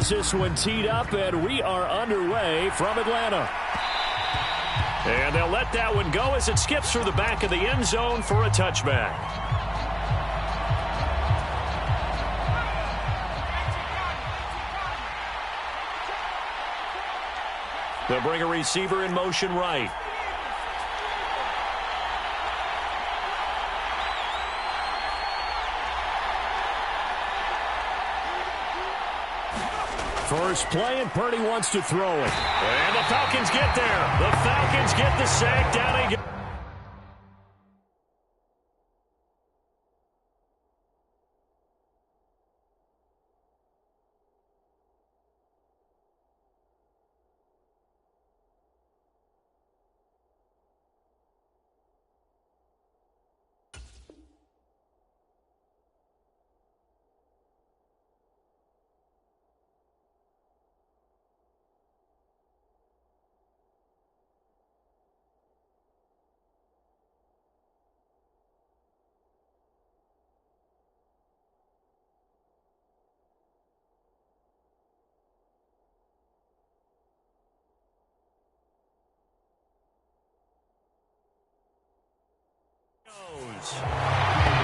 has this one teed up, and we are underway from Atlanta. And they'll let that one go as it skips through the back of the end zone for a touchback. They'll bring a receiver in motion right. First play, and Purdy wants to throw it. And the Falcons get there. The Falcons get the sack. Down he goes.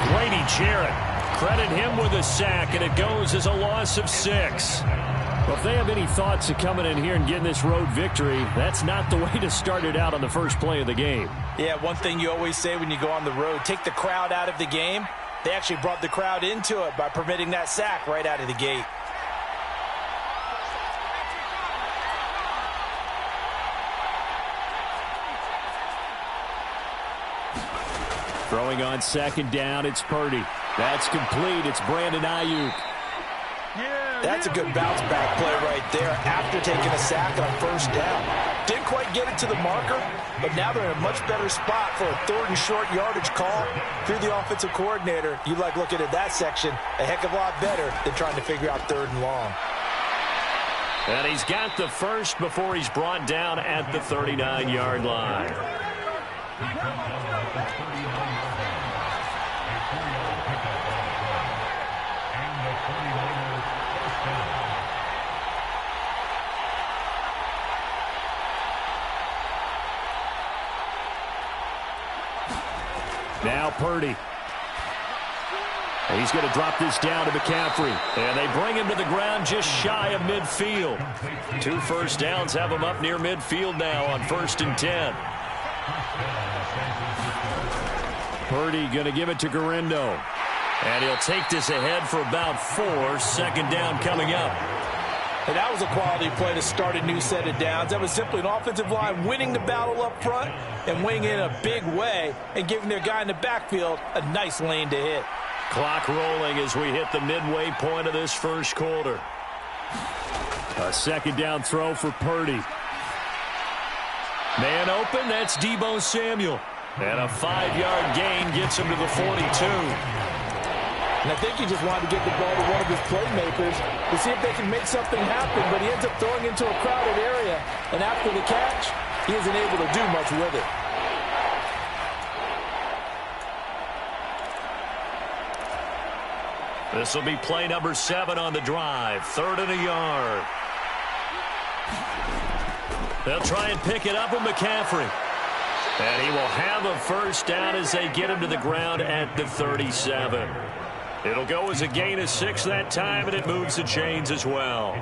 Grady Jarrett, credit him with a sack, and it goes as a loss of 6. Well, if they have any thoughts of coming in here and getting this road victory, that's not the way to start it out on the first play of the game. Yeah, one thing you always say when you go on the road, take the crowd out of the game. They actually brought the crowd into it by permitting that sack right out of the gate. Throwing on second down, it's Purdy. That's complete. It's Brandon Ayuk. That's a good bounce back play right there after taking a sack on first down. Didn't quite get it to the marker, but now they're in a much better spot for a 3rd and short yardage call. If you're the offensive coordinator, you like looking at that section a heck of a lot better than trying to figure out 3rd and long. And he's got the first before he's brought down at the 39-yard line. Now Purdy. He's going to drop this down to McCaffrey. And they bring him to the ground just shy of midfield. 2 first downs have him up near midfield now on 1st and 10. Purdy going to give it to Garindo. And he'll take this ahead for about 4. 2nd down coming up. And that was a quality play to start a new set of downs. That was simply an offensive line winning the battle up front and winning it in a big way and giving their guy in the backfield a nice lane to hit. Clock rolling as we hit the midway point of this first quarter. A 2nd down throw for Purdy. Man open, that's Deebo Samuel. And a 5-yard gain gets him to the 42. And I think he just wanted to get the ball to one of his playmakers to see if they can make something happen, but he ends up throwing into a crowded area. And after the catch, he isn't able to do much with it. This will be play number 7 on the drive. 3rd and a yard. They'll try and pick it up with McCaffrey. And he will have a first down as they get him to the ground at the 37. It'll go as a gain of 6 that time, and it moves the chains as well.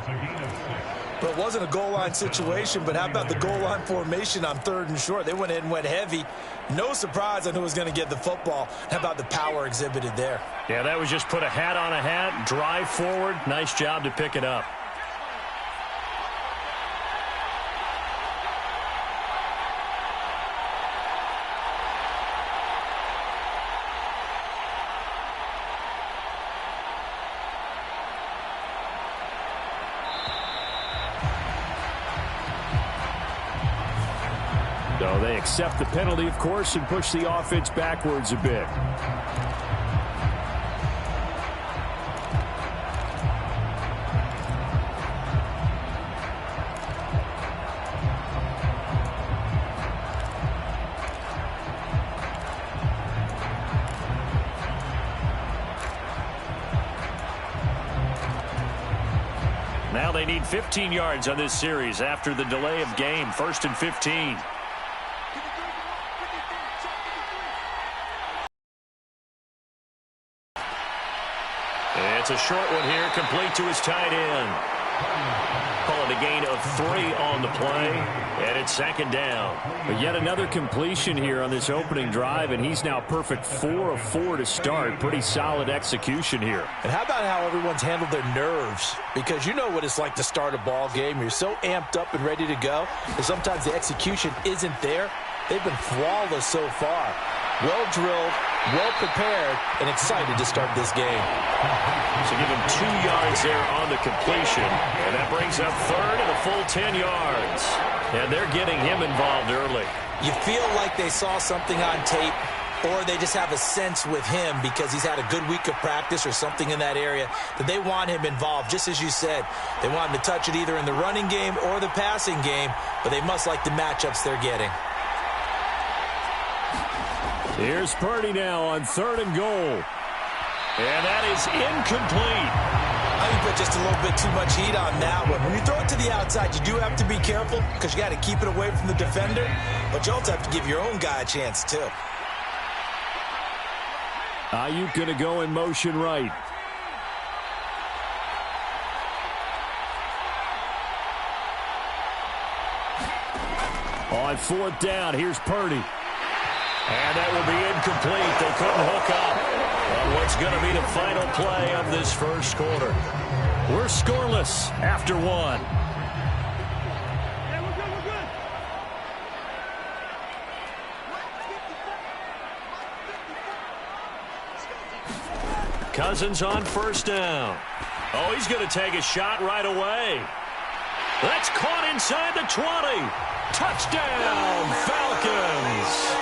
But it wasn't a goal line situation, but how about the goal line formation on 3rd and short? They went in and went heavy. No surprise on who was going to get the football. How about the power exhibited there? Yeah, that was just put a hat on a hat, drive forward. Nice job to pick it up. So they accept the penalty, of course, and push the offense backwards a bit. Now they need 15 yards on this series after the delay of game. 1st and 15. It's a short one here, complete to his tight end. Call it a gain of 3 on the play, and it's 2nd down. But yet another completion here on this opening drive, and he's now perfect 4 of 4 to start. Pretty solid execution here. And how about how everyone's handled their nerves? Because you know what it's like to start a ball game. You're so amped up and ready to go, and sometimes the execution isn't there. They've been flawless so far. Well drilled, well prepared, and excited to start this game. So give him 2 yards there on the completion, and that brings up 3rd and a full 10 yards. And they're getting him involved early. You feel like they saw something on tape, or they just have a sense with him because he's had a good week of practice or something in that area that they want him involved. Just as you said, they want him to touch it either in the running game or the passing game, but they must like the matchups they're getting. Here's Purdy now on 3rd and goal. And that is incomplete. I think put just a little bit too much heat on that one. When you throw it to the outside, you do have to be careful because you got to keep it away from the defender, but you also have to give your own guy a chance too. Ayuk going to go in motion right. On 4th down, here's Purdy. And that will be incomplete. They couldn't hook up on what's going to be the final play of this first quarter. We're scoreless after 1. Cousins on 1st down. Oh, he's going to take a shot right away. That's caught inside the 20. Touchdown, Falcons.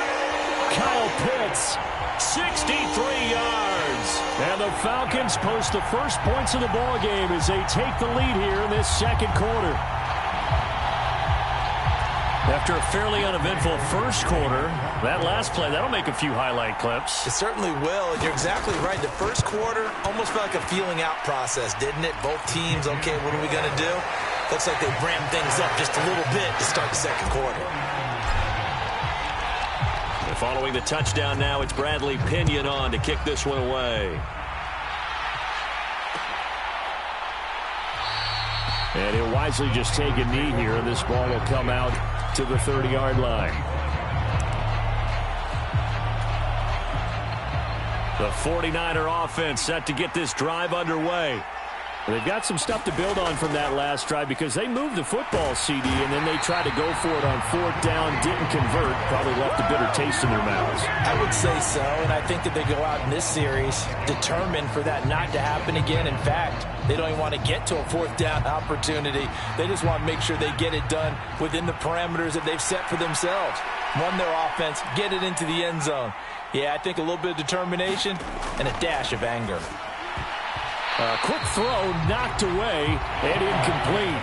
Kyle Pitts, 63 yards. And the Falcons post the first points of the ball game as they take the lead here in this 2nd quarter. After a fairly uneventful first quarter, that last play, that'll make a few highlight clips. It certainly will, and you're exactly right. The first quarter almost felt like a feeling out process, didn't it? Both teams, okay, what are we going to do? Looks like they rammed things up just a little bit to start the 2nd quarter. Following the touchdown now, it's Bradley Pinion on to kick this one away. And he'll wisely just take a knee here, and this ball will come out to the 30-yard line. The 49er offense set to get this drive underway. They've got some stuff to build on from that last drive because they moved the football, CD, and then they tried to go for it on 4th down, didn't convert, probably left a bitter taste in their mouths. I would say so, and I think that they go out in this series determined for that not to happen again. In fact, they don't even want to get to a 4th down opportunity. They just want to make sure they get it done within the parameters that they've set for themselves. Run their offense, get it into the end zone. Yeah, I think a little bit of determination and a dash of anger. A quick throw knocked away and incomplete.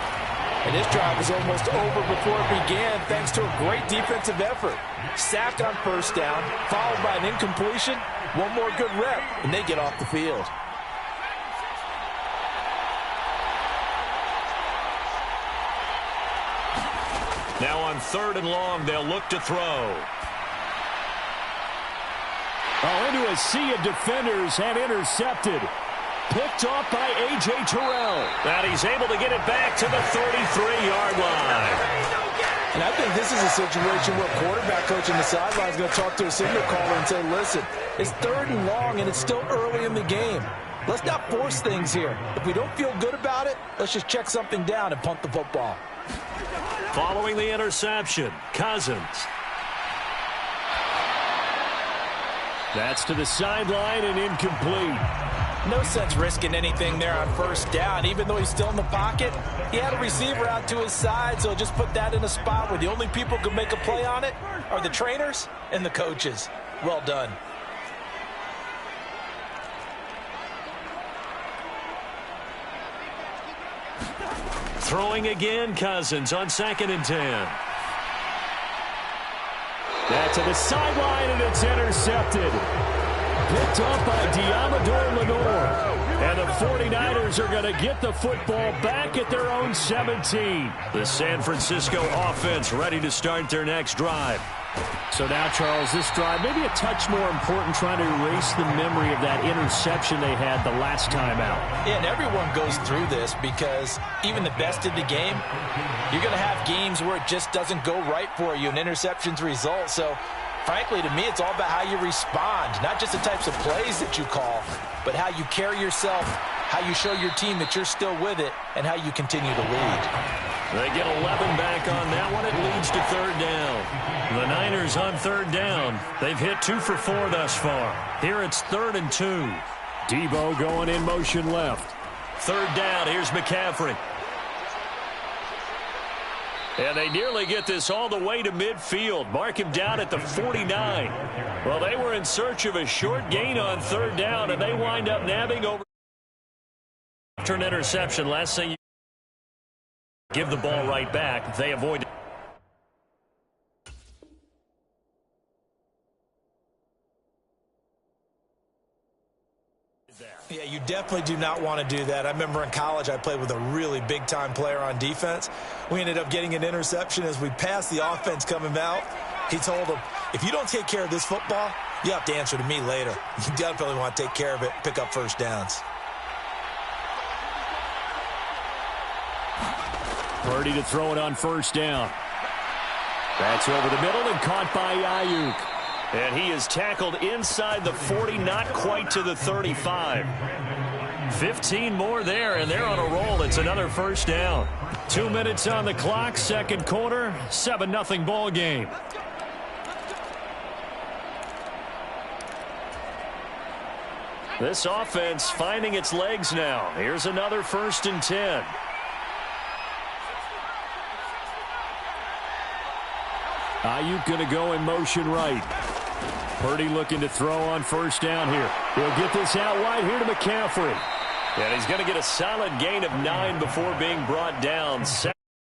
And this drive was almost over before it began thanks to a great defensive effort. Sack on 1st down, followed by an incompletion. One more good rep, and they get off the field. Now on 3rd and long, they'll look to throw. Oh, into a sea of defenders and intercepted. Picked off by A.J. Terrell. And he's able to get it back to the 33-yard line. And I think this is a situation where a quarterback coach on the sideline is going to talk to a signal caller and say, listen, it's 3rd and long and it's still early in the game. Let's not force things here. If we don't feel good about it, let's just check something down and punt the football. Following the interception, Cousins. That's to the sideline and incomplete. No sense risking anything there on 1st down. Even though he's still in the pocket, he had a receiver out to his side, so just put that in a spot where the only people who can make a play on it are the trainers and the coaches. Well done. Throwing again, Cousins on 2nd and 10. That's to the sideline, and it's intercepted. Picked up by Diamador Lenore. And the 49ers are going to get the football back at their own 17. The San Francisco offense ready to start their next drive. So now, Charles, this drive maybe a touch more important, trying to erase the memory of that interception they had the last time out. Yeah, and everyone goes through this because even the best in the game, you're going to have games where it just doesn't go right for you, and interceptions result. So, frankly, to me, it's all about how you respond, not just the types of plays that you call, but how you carry yourself, how you show your team that you're still with it, and how you continue to lead. They get 11 back on that one. It leads to third down. The Niners on third down. They've hit 2 for 4 thus far. Here it's 3rd and 2. Debo going in motion left. Third down. Here's McCaffrey. And they nearly get this all the way to midfield. Mark him down at the 49. Well, they were in search of a short gain on third down, and they wind up nabbing over after an interception. Last thing, you give the ball right back. They avoid it. Yeah, you definitely do not want to do that. I remember in college I played with a really big-time player on defense. We ended up getting an interception as we passed the offense coming out. He told him, if you don't take care of this football, you have to answer to me later. You definitely want to take care of it, pick up first downs. Purdy to throw it on first down. That's over the middle and caught by Ayuk. And he is tackled inside the 40, not quite to the 35. 15 more there, and they're on a roll. It's another first down. 2 minutes on the clock, second quarter, 7-0 ball game. This offense finding its legs now. Here's another 1st and 10. Ayuk going to go in motion right. Purdy looking to throw on first down here. He'll get this out wide here to McCaffrey. And he's going to get a solid gain of 9 before being brought down.